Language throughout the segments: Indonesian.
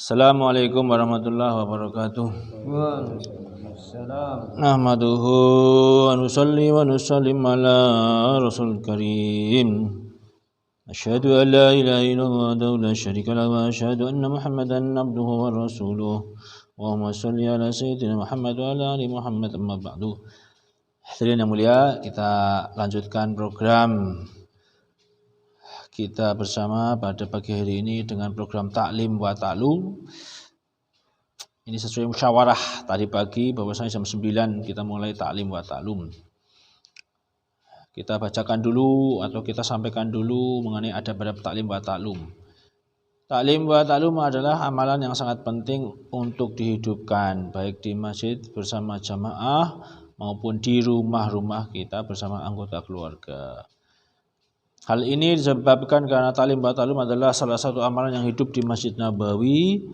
Assalamualaikum warahmatullahi wabarakatuh. Waalaikumsalam. Nahmaduhu wa nusalli wa nusallim ala rasul karim. Asyhadu an la ilaha illallah wa la syarika lahu wa asyhadu anna Muhammadan abduhu wa rasuluh. Allahumma shalli ala sayyidina Muhammad wa ala ali Muhammad amma ba'du. Hadirin yang mulia, kita lanjutkan program kita bersama pada pagi hari ini dengan program Ta'lim wa Ta'lum. Ini sesuai musyawarah tadi pagi bahwasanya jam 9 kita mulai Ta'lim wa Ta'lum. Kita bacakan dulu atau kita sampaikan dulu mengenai adab-adab Ta'lim wa Ta'lum. Ta'lim wa Ta'lum adalah amalan yang sangat penting untuk dihidupkan baik di masjid bersama jamaah maupun di rumah-rumah kita bersama anggota keluarga. Hal ini disebabkan karena Ta'lim wa Ta'lum adalah salah satu amalan yang hidup di Masjid Nabawi.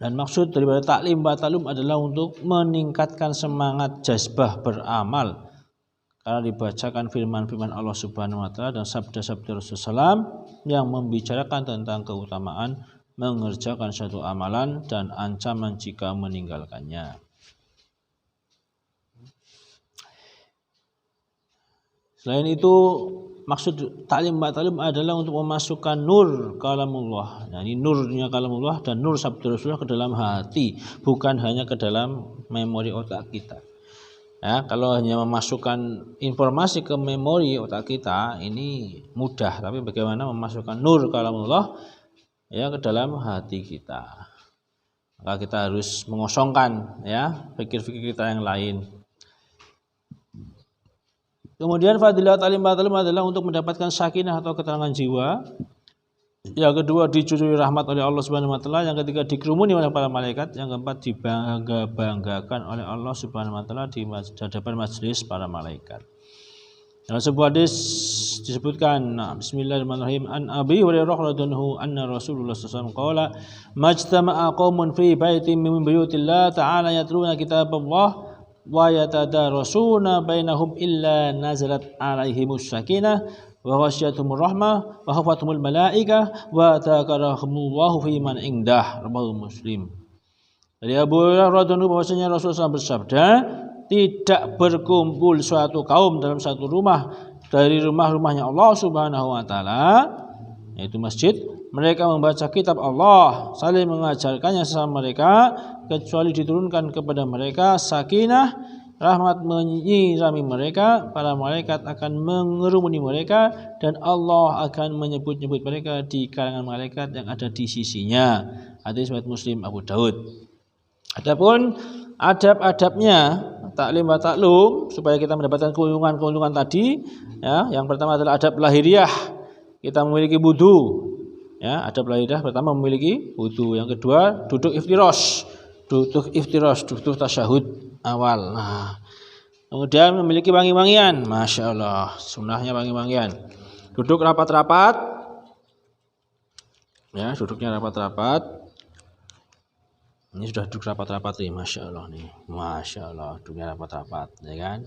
Dan maksud daripada Ta'lim wa Ta'lum adalah untuk meningkatkan semangat jazbah beramal. Karena dibacakan firman-firman Allah Subhanahu wa taala dan sabda-sabda Rasulullah SAW yang membicarakan tentang keutamaan mengerjakan suatu amalan dan ancaman jika meninggalkannya. Selain itu, maksud Ta'lim wa Ta'lum adalah untuk memasukkan nur kalamullah. Nah, ini nurnya kalamullah dan nur sabda Rasulullah ke dalam hati, bukan hanya ke dalam memori otak kita. Ya, kalau hanya memasukkan informasi ke memori otak kita ini mudah, tapi bagaimana memasukkan nur kalamullah ya ke dalam hati kita? Maka kita harus mengosongkan ya pikir-pikir kita yang lain. Kemudian fadilah Ta'lim wa Ta'lum adalah untuk mendapatkan sakinah atau ketenangan jiwa. Yang kedua, dicurui rahmat oleh Allah Subhanahu wa taala. Yang ketiga, dikerumuni oleh para malaikat. Yang keempat, dibangga-banggakan oleh Allah Subhanahu wa taala di hadapan majelis para malaikat. Dalam sebuah hadis disebutkan, bismillahirrahmanirrahim, an Abi Hurairah radhiyallahu anna Rasulullah sallallahu alaihi wasallam qala majtama'a qaumun fi baitin min buyutillah ta'ala yatluna kitaballah wa yatadarasuna bainahum illa nazalat alaihimus sakinah wa ghasyiyatuhumur rahmah wa hafathumul malaikah wa dzakarahumullahu fi man indah. Rawahu Muslim. Dari Abu Hurairah radhiyallahu bahwasanya Rasulullah bersabda, tidak berkumpul suatu kaum dalam satu rumah dari rumah-rumahnya Allah Subhanahu wa taala, yaitu masjid. Mereka membaca kitab Allah, saling mengajarkannya sesama mereka, kecuali diturunkan kepada mereka sakinah, rahmat menyirami mereka, para malaikat akan mengerumuni mereka, dan Allah akan menyebut-nyebut mereka di kalangan malaikat yang ada di sisinya. Hadis riwayat Muslim, Abu Daud. Adapun adab-adabnya Ta'lim wa Ta'lum supaya kita mendapatkan keuntungan tadi, ya, yang pertama adalah adab lahiriah, kita memiliki wudu. Ya, adab lahiriah pertama memiliki wudu. Yang kedua, duduk iftirash, duduk tasyahud awal. Nah, kemudian memiliki wangi-wangian, masya Allah, sunnahnya wangi-wangian. Duduk rapat-rapat, ya, duduknya rapat-rapat. Ini sudah duduk rapat-rapat nih, masya Allah nih, masya Allah, duduknya rapat-rapat, ya kan?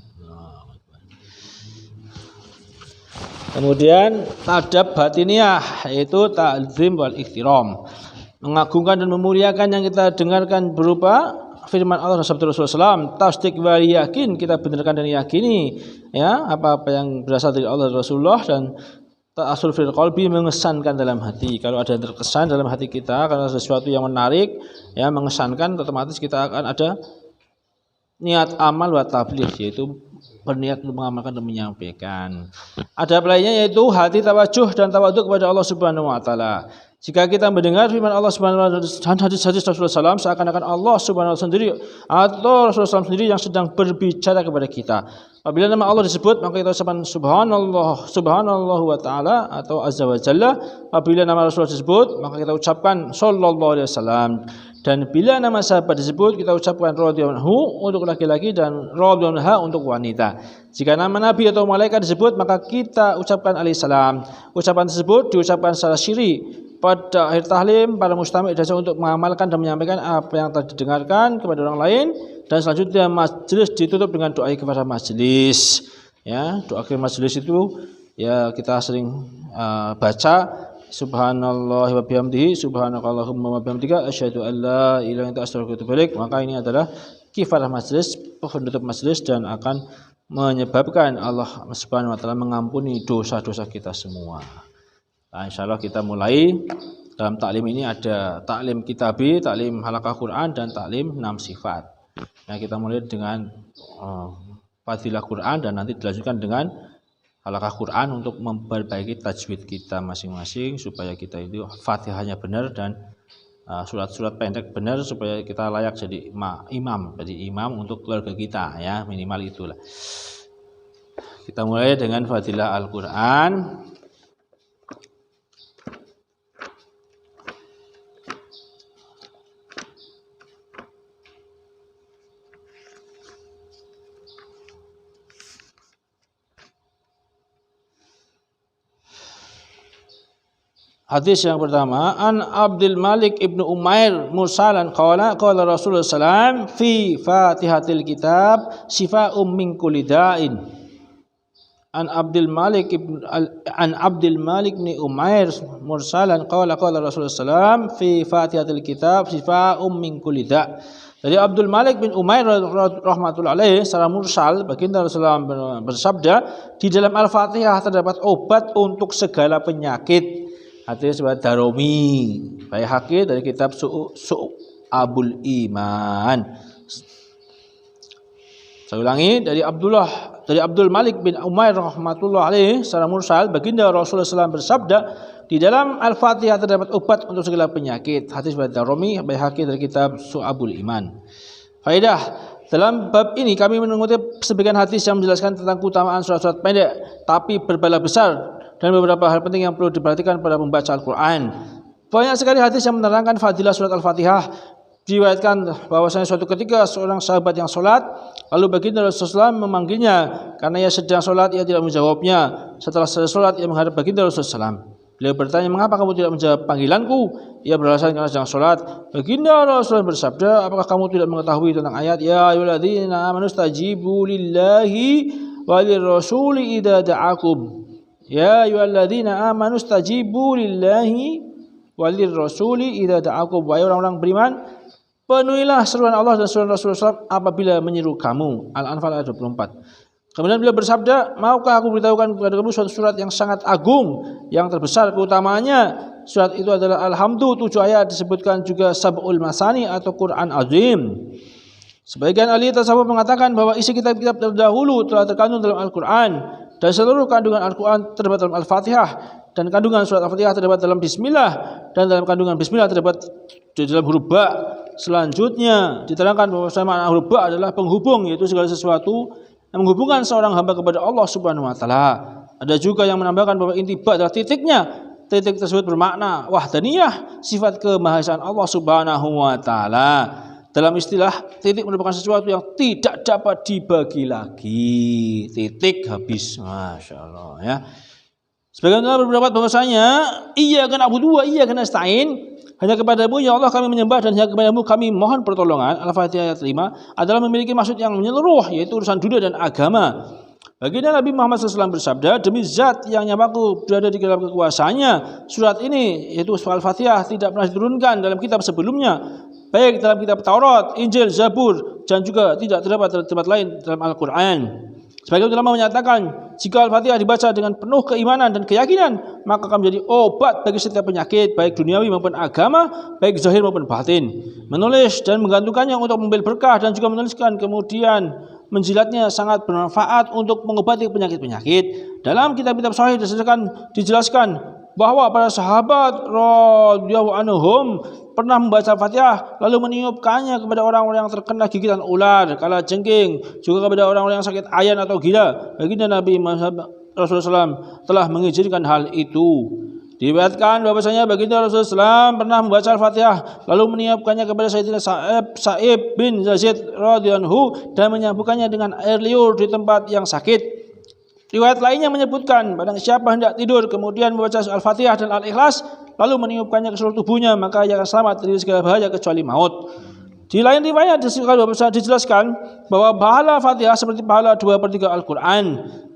Kemudian adab batiniah yaitu ta'zim wal ihtiram, mengagungkan dan memuliakan yang kita dengarkan berupa firman Allah dan sabda Rasulullah SAW. Tasdik wa yakin, kita benarkan dan yakini ya apa-apa yang berasal dari Allah dan Rasulullah. Dan ta'asul fil qalbi, mengesankan dalam hati. Kalau ada yang terkesan dalam hati kita karena sesuatu yang menarik ya mengesankan, otomatis kita akan ada niat amal wa tabligh, yaitu berniat untuk mengamalkan dan menyampaikan. Adab lainnya yaitu hati tawajuh dan tawaduk kepada Allah Subhanahu wa taala. Jika kita mendengar firman Allah Subhanahu wa taala dan hadis-hadis Rasulullah SAW, seakan-akan Allah Subhanahu wa taala sendiri atau Rasulullah SAW sendiri yang sedang berbicara kepada kita. Apabila nama Allah disebut, maka kita ucapkan subhanallah, subhanallah wa taala atau azza wa jalla. Apabila nama Rasulullah disebut, maka kita ucapkan sallallahu alaihi wasallam. Dan bila nama sahabat disebut, kita ucapkan radhiyallahu untuk laki-laki dan radhiyallahu untuk wanita. Jika nama nabi atau malaikat disebut, maka kita ucapkan alaihissalam. Ucapan tersebut diucapkan secara syiri. Pada akhir tahlim, para mustami' diajak untuk mengamalkan dan menyampaikan apa yang telah didengarkan kepada orang lain. Dan selanjutnya majelis ditutup dengan doa kepada majelis. Ya, doa akhir majelis itu ya kita sering baca subhanallah wa bihamdihi, subhanakallahumma wa bihamdika, asyhadu an la ilaha illa anta astaghfiruka wa atubu ilaik. Maka ini adalah kifarah majelis, penutup majelis, dan akan menyebabkan Allah Subhanahu wa taala mengampuni dosa-dosa kita semua. Nah, insyaallah kita mulai. Dalam taklim ini ada taklim kitabi, taklim halaqah Quran, dan taklim 6 sifat. Nah, kita mulai dengan fadilah Quran, dan nanti dilanjutkan dengan halaqah Quran untuk memperbaiki tajwid kita masing-masing supaya kita itu Fatihahnya benar dan surat-surat pendek benar supaya kita layak jadi imam, jadi imam untuk keluarga kita, ya, minimal itulah. Kita mulai dengan fadilah Al-Quran. Hadis yang pertama, an Abdul Malik ibnu Umair mursalan qala Rasulullah sallam fi Fatihatil kitab shifa'um min kulli da'in. An Abdul Malik ibn Umair mursalan qala Rasulullah sallam fi Fatihatil kitab shifa'um min kulli da'. Dari Abdul Malik bin Umair rahmatullahi alaih secara mursal, baginda Rasulullah bersabda, di dalam Al-Fatihah terdapat obat untuk segala penyakit. Hadis riwayat Darimi, Baihaqi dari kitab Su'abul Iman. Saya ulangi, dari Abdul Malik bin Umair rahmatullah alaih secara mursal, baginda Rasulullah SAW bersabda, di dalam Al-Fatihah terdapat obat untuk segala penyakit. Hadis riwayat Darimi, Baihaqi dari kitab Su'abul Iman. Faedah, dalam bab ini kami mengutip sebagian hadis yang menjelaskan tentang keutamaan surat-surat pendek tapi berpahala besar, dan beberapa hal penting yang perlu diperhatikan pada membaca Al-Quran. Banyak sekali hadis yang menerangkan fadilah surat Al-Fatihah. Diriwayatkan bahwasanya suatu ketika seorang sahabat yang sholat, lalu baginda Rasulullah SAW memanggilnya karena ia sedang sholat, ia tidak menjawabnya. Setelah selesai sholat, ia menghadap baginda Rasulullah SAW. Beliau bertanya, mengapa kamu tidak menjawab panggilanku? Ia beralasan karena sedang sholat. Baginda Rasulullah bersabda, apakah kamu tidak mengetahui tentang ayat ya ayyuhalladzina amanu stajibu lillahi walirrasuli idza da'akum. Ya ayyuhalladzina amanu stajibu lillahi walirrasuli idza da'akum. Wahai orang-orang beriman, penuhilah seruan Allah dan seruan Rasulullah SAW apabila menyeru kamu. Al-Anfal ayat 24. Kemudian beliau bersabda, maukah aku beritahukan kepada kamu suatu surat yang sangat agung, yang terbesar keutamaannya. Surat itu adalah Alhamdu, 7 ayat, disebutkan juga Sab'ul Masani atau Quran Azim. Sebagian ahli tasawuf mengatakan bahwa isi kitab-kitab terdahulu telah terkandung dalam Al-Quran, dan seluruh kandungan Al-Quran terdapat dalam Al-Fatihah, dan kandungan surat Al-Fatihah terdapat dalam Bismillah, dan dalam kandungan Bismillah terdapat di dalam huruf ba. Selanjutnya diterangkan bahwa makna huruf ba adalah penghubung, yaitu segala sesuatu yang menghubungkan seorang hamba kepada Allah Subhanahu wa taala. Ada juga yang menambahkan bahwa inti ba adalah titiknya. Titik tersebut bermakna wahdaniyah, sifat kemahasaan Allah Subhanahu wa taala. Dalam istilah, titik merupakan sesuatu yang tidak dapat dibagi lagi. Titik habis. Masya Allah, ya. Sebagian ulama berpendapat bahwasanya iyyaka na'budu wa iyyaka nasta'in, hanya kepadamu ya Allah kami menyembah dan hanya kepadamu kami mohon pertolongan. Al-Fatihah ayat 5 adalah memiliki maksud yang menyeluruh, yaitu urusan dunia dan agama. Baginda Nabi Muhammad SAW bersabda, demi zat yang nyawaku berada di dalam kekuasaannya, surat ini yaitu Al-Fatihah tidak pernah diturunkan dalam kitab sebelumnya, baik dalam kitab Taurat, Injil, Zabur, dan juga tidak terdapat di tempat lain dalam Al-Quran. Sebagian ulama menyatakan, jika Al-Fatihah dibaca dengan penuh keimanan dan keyakinan, maka akan menjadi obat bagi setiap penyakit, baik duniawi maupun agama, baik zahir maupun batin. Menulis dan menggantungkannya untuk mengambil berkah, dan juga menuliskan kemudian menjilatnya sangat bermanfaat untuk mengobati penyakit-penyakit. Dalam kitab-kitab sahih dijelaskan bahwa para sahabat radhiyallahu anhum pernah membaca Al-Fatihah lalu meniupkannya kepada orang-orang yang terkena gigitan ular, kalajengking, juga kepada orang-orang yang sakit ayan atau gila. Baginda Nabi Rasulullah SAW telah mengizinkan hal itu. Diriwayatkan bahwasanya baginda Rasulullah SAW pernah membaca Al-Fatihah lalu meniupkannya kepada Sayyidina Sa'ib bin Yazid radhiyallahu anhu dan menyambungkannya dengan air liur di tempat yang sakit. Riwayat lainnya menyebutkan, barang siapa hendak tidur kemudian membaca Al-Fatihah dan Al-Ikhlas lalu meniupkannya ke seluruh tubuhnya, maka ia akan selamat dari segala bahaya kecuali maut. Di lain riwayat dijelaskan bahwa pahala Fatihah seperti pahala 2/3 Al-Quran.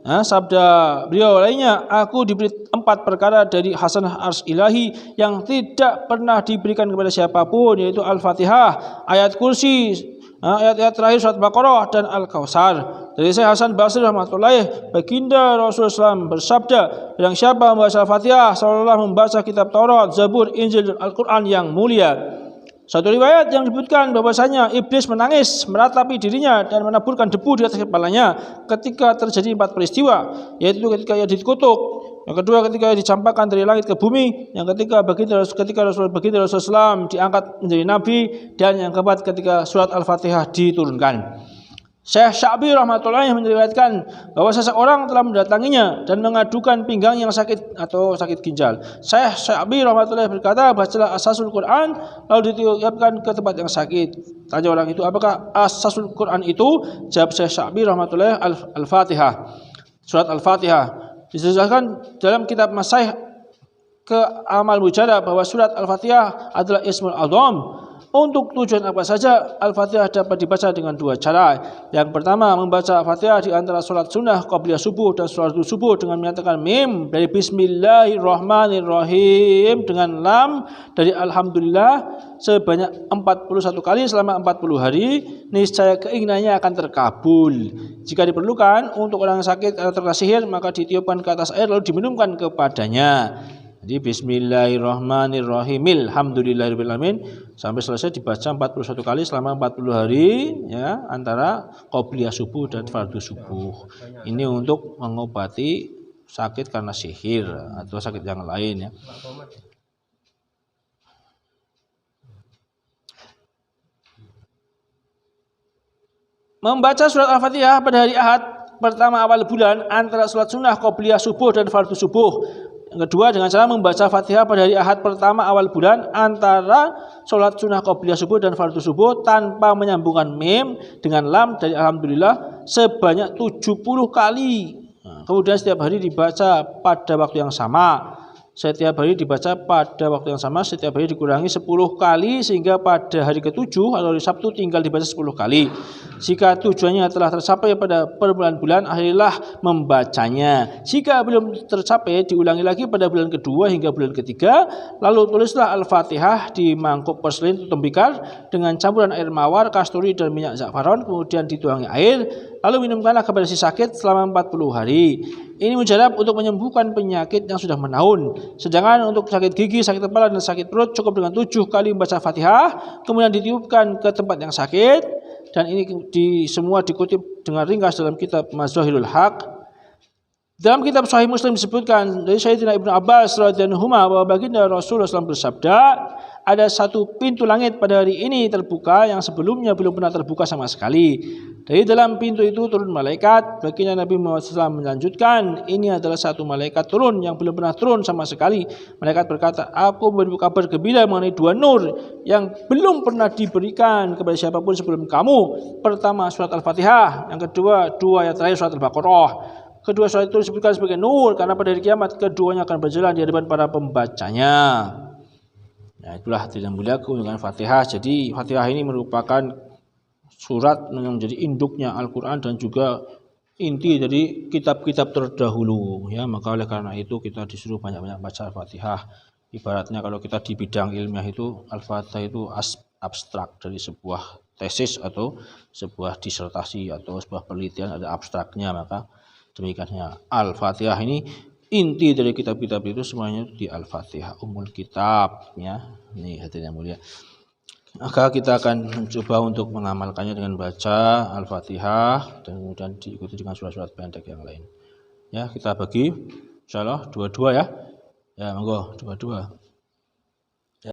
Sabda beliau lainnya, aku diberi 4 perkara dari hasanah ars ilahi yang tidak pernah diberikan kepada siapapun, yaitu Al-Fatihah, ayat kursi, ayat-ayat terakhir surat Baqarah dan Al-Kautsar. Dari Syekh Hasan Basri rahmatullahi, baginda Rasulullah SAW bersabda, yang siapa membaca Al-Fatihah seolah membaca kitab Taurat, Zabur, Injil dan Al-Quran yang mulia. Satu riwayat yang disebutkan bahwasanya iblis menangis meratapi dirinya dan menaburkan debu di atas kepalanya ketika terjadi 4 peristiwa, yaitu ketika ia dikutuk, yang kedua ketika ia dicampakkan dari langit ke bumi, yang ketiga ketika Rasulullah SAW diangkat menjadi nabi, dan yang keempat ketika surat Al-Fatihah diturunkan. Syekh Sya'bi rahmatullahi meriwayatkan bahwa seseorang telah mendatanginya dan mengadukan pinggang yang sakit atau sakit ginjal. Syekh Sya'bi rahmatullahi berkata, bacalah asasul Quran lalu ditiupkan ke tempat yang sakit. Tanya orang itu, apakah asasul Quran itu? Jawab Syekh Sya'bi rahmatullahi, Al-Fatihah. Surat Al-Fatihah. Dijelaskan dalam kitab Masaih ke Amal Mujaddah bahwa surat Al-Fatihah adalah Ismul Azam. Untuk tujuan apa saja Al-Fatihah dapat dibaca dengan 2 cara. Yang pertama, membaca Al-Fatihah di antara sholat sunnah qabliyah subuh dan sholat subuh dengan menyatakan mim dari Bismillahirrahmanirrahim dengan lam dari Alhamdulillah sebanyak 41 kali selama 40 hari, niscaya keinginannya akan terkabul. Jika diperlukan untuk orang sakit atau terkena sihir, maka ditiupkan ke atas air lalu diminumkan kepadanya. Jadi Bismillahirrahmanirrahim, Alhamdulillahirrahmanirrahim sampai selesai dibaca 41 kali selama 40 hari, ya, antara qobliyah subuh dan fardu subuh. Ini untuk mengobati sakit karena sihir atau sakit yang lain, ya. Membaca surat Al-Fatihah pada hari Ahad pertama awal bulan antara sholat sunnah qobliyah subuh dan fardu subuh. Yang kedua, dengan cara membaca Fatihah pada hari Ahad pertama awal bulan antara sholat sunnah qobliyah subuh dan fardu subuh tanpa menyambungkan mim dengan lam dari Alhamdulillah sebanyak 70 kali. Kemudian setiap hari dibaca pada waktu yang sama. Setiap hari dibaca pada waktu yang sama, setiap hari dikurangi 10 kali sehingga pada hari ke-7 atau hari Sabtu tinggal dibaca 10 kali. Jika tujuannya telah tercapai pada perbulan-bulan, akhirilah membacanya. Jika belum tercapai, diulangi lagi pada bulan kedua hingga bulan ketiga. Lalu tulislah Al-Fatihah di mangkuk porselin tembikar dengan campuran air mawar, kasturi dan minyak za'faron, kemudian dituangi air. Lalu minumkanlah kepada si sakit selama 40 hari. Ini mujarab untuk menyembuhkan penyakit yang sudah menaun. Sedangkan untuk sakit gigi, sakit kepala, dan sakit perut cukup dengan 7 kali membaca Fatihah, kemudian ditiupkan ke tempat yang sakit. Dan ini semua dikutip dengan ringkas dalam kitab Mazahirul Haq. Dalam kitab Sahih Muslim disebutkan dari Sayyidina Ibnu Abbas radhiyallahu anhu bahwa baginda Rasulullah SAW bersabda, ada satu pintu langit pada hari ini terbuka yang sebelumnya belum pernah terbuka sama sekali. Dari dalam pintu itu turun malaikat. Baginda Nabi Muhammad SAW melanjutkan, ini adalah satu malaikat turun yang belum pernah turun sama sekali. Malaikat berkata, aku memberi kabar gembira mengenai 2 nur yang belum pernah diberikan kepada siapapun sebelum kamu. Pertama surat Al-Fatihah, yang kedua 2 ayat terakhir surat Al-Baqarah. Kedua surat itu disebutkan sebagai nur karena pada hari kiamat keduanya akan berjalan di hadapan para pembacanya. Nah, itulah tidak mulia keutamaan Fatihah. Jadi Fatihah ini merupakan surat yang menjadi induknya Al-Quran dan juga inti dari kitab-kitab terdahulu, ya. Maka oleh karena itu kita disuruh banyak-banyak baca Al-Fatihah. Ibaratnya kalau kita di bidang ilmiah itu Al-Fatihah itu abstrak dari sebuah tesis atau sebuah disertasi atau sebuah penelitian, ada abstraknya. Maka demikiannya Al-Fatihah ini inti dari kitab-kitab itu semuanya di Al-Fatihah, umul kitab, ya. Ini hadirin yang mulia. Maka kita akan mencoba untuk mengamalkannya dengan baca Al-Fatihah dan kemudian diikuti dengan surat-surat pendek yang lain. Ya, kita bagi insyaallah 2-2 ya. Ya, monggo 2-2.